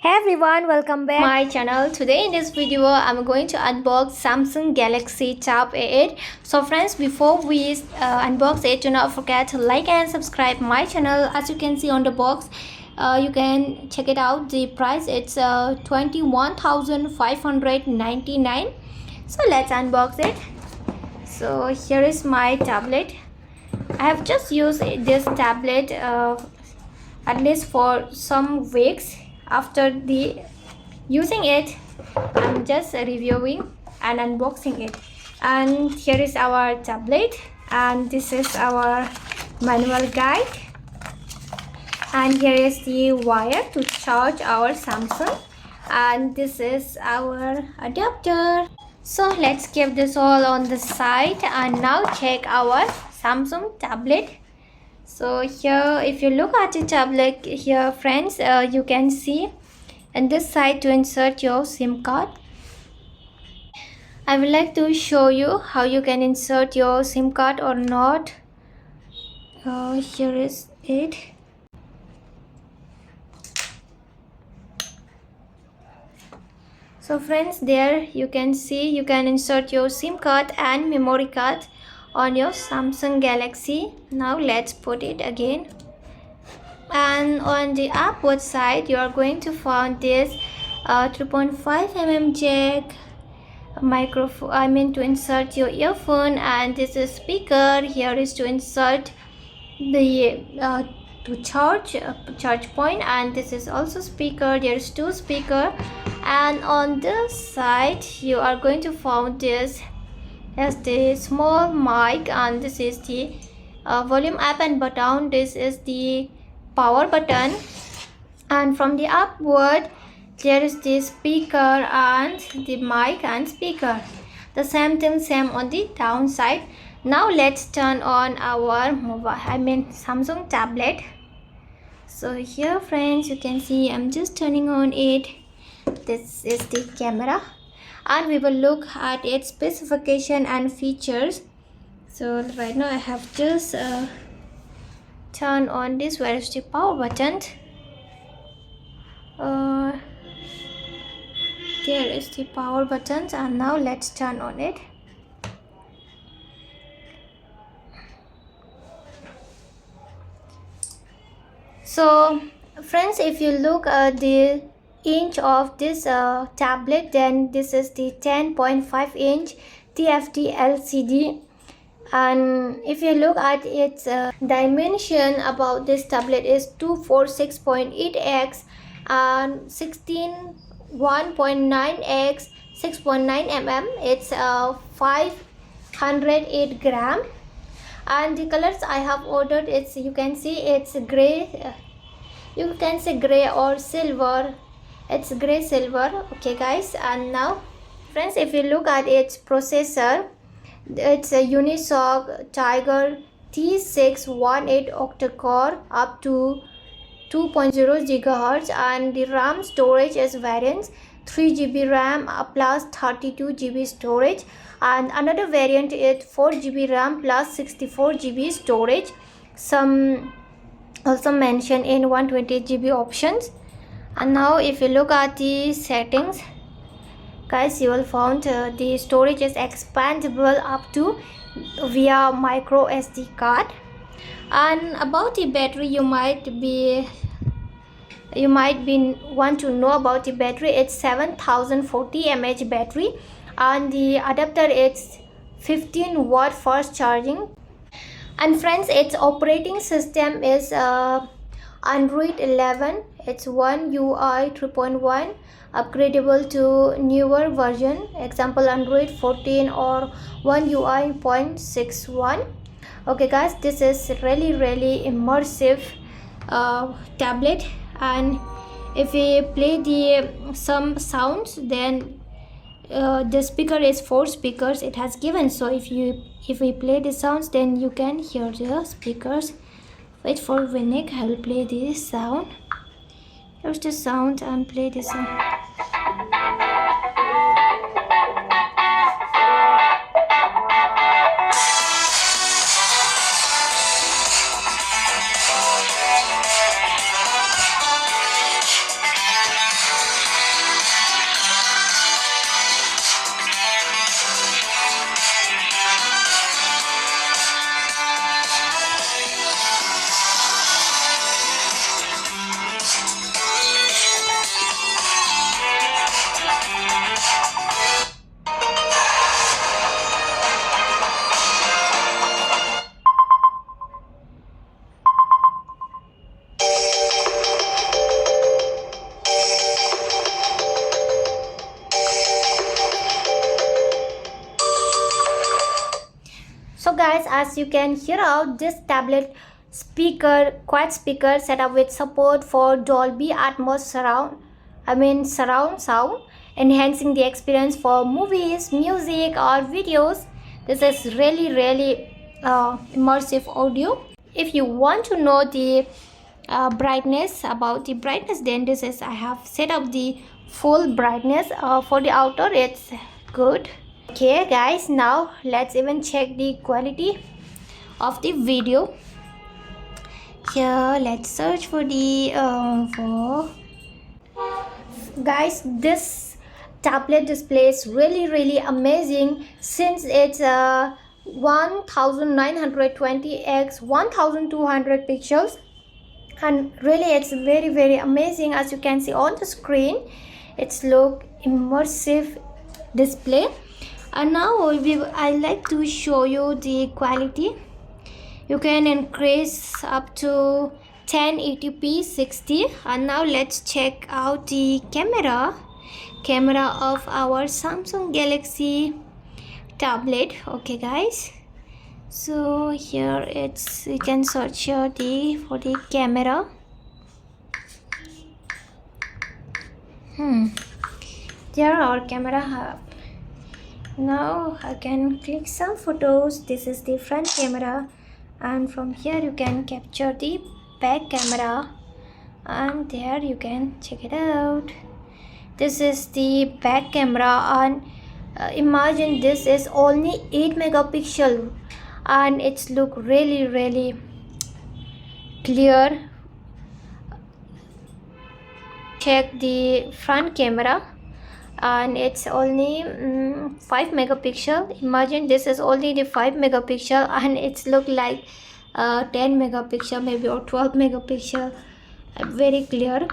Hey everyone, welcome back to my channel. Today in this video I'm going to unbox Samsung Galaxy Tab A8. So friends, before we unbox it, do not forget to like and subscribe my channel. As you can see on the box, you can check it out. The price, it's 21,599. So let's unbox it. So here is my tablet. I have just used this tablet at least for some weeks. After using it, I'm just reviewing and unboxing it. And here is our tablet, and this is our manual guide, and here is the wire to charge our Samsung, and this is our adapter. So let's keep this all on the side and now check our Samsung tablet. So here, if you look at the tablet here, friends, you can see on this side to insert your SIM card. I would like to show you how you can insert your SIM card or not. Here is it. So friends, there you can see you can insert your SIM card and memory card on your Samsung Galaxy. Now let's put it again, and on the upward side you are going to find this 3.5 mm jack microphone, to insert your earphone, and this is speaker. Here is to insert the to charge point, and this is also speaker. There's two speaker, and on this side you are going to find this as the small mic, and this is the volume up and button. This is the power button, and from the upward there is the speaker and the mic and speaker. The same thing, same on the downside. Now let's turn on our Samsung tablet. So here friends, you can see I'm just turning on it. This is the camera, and we will look at its specification and features. So right now I have just turned on this. Where is the power button? There is the power button, and now let's turn on it. So friends, if you look at the inch of this tablet, then this is the 10.5 inch TFT LCD. And if you look at its dimension about this tablet is 246.8x and 1.9x 6.9 mm. It's 508 gram, and the colors I have ordered, it's, you can see it's gray, you can say gray or silver. It's gray silver. Okay guys, and now friends, if you look at its processor, it's a Unisoc Tiger T618 octa-core up to 2.0 GHz, and the RAM storage is variants 3 GB RAM plus 32 GB storage, and another variant is 4 GB RAM plus 64 GB storage. Some also mentioned in 120 GB options. And now if you look at the settings, guys, you will find the storage is expandable up to via micro SD card. And about the battery, you might want to know about the battery. It's 7040 mAh battery, and the adapter is 15 watt fast charging. And friends, its operating system is Android 11. It's One UI 3.1, upgradable to newer version, example Android 14 or One UI 0.61. Okay guys, this is really immersive tablet, and if we play some sounds, then the speaker is 4 speakers it has given. So if we play the sounds, then you can hear the speakers. Wait for Winnick, I will play this sound. Here's the sound and play this sound. guys, as you can hear out, this tablet speaker, quad speaker set up with support for Dolby Atmos surround sound, enhancing the experience for movies, music or videos. This is really immersive audio. If you want to know the brightness, then this is, I have set up the full brightness. For the outer it's good. Okay guys, now let's even check the quality of the video. Here let's search for the guys, this tablet display is really amazing, since it's 1920 x 1200 pixels, and really it's very amazing. As you can see on the screen, it's look immersive display. And now I like to show you the quality. You can increase up to 1080p 60. And now let's check out the camera of our Samsung Galaxy tablet. Okay guys, so here it's, you can search here for the camera. There our camera hub. Now I can click some photos. This is the front camera, and from here you can capture the back camera, and there you can check it out. This is the back camera, and imagine this is only 8 megapixel, and it's look really clear. Check the front camera, and it's only 5 megapixel. Imagine this is only the 5 megapixel, and it's look like 10 megapixel maybe, or 12 megapixel. Very clear.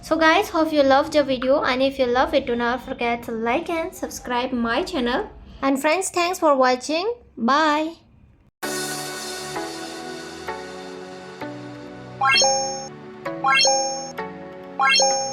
So guys, hope you loved the video, and if you love it, do not forget to like and subscribe my channel. And friends, thanks for watching. Bye. Bye.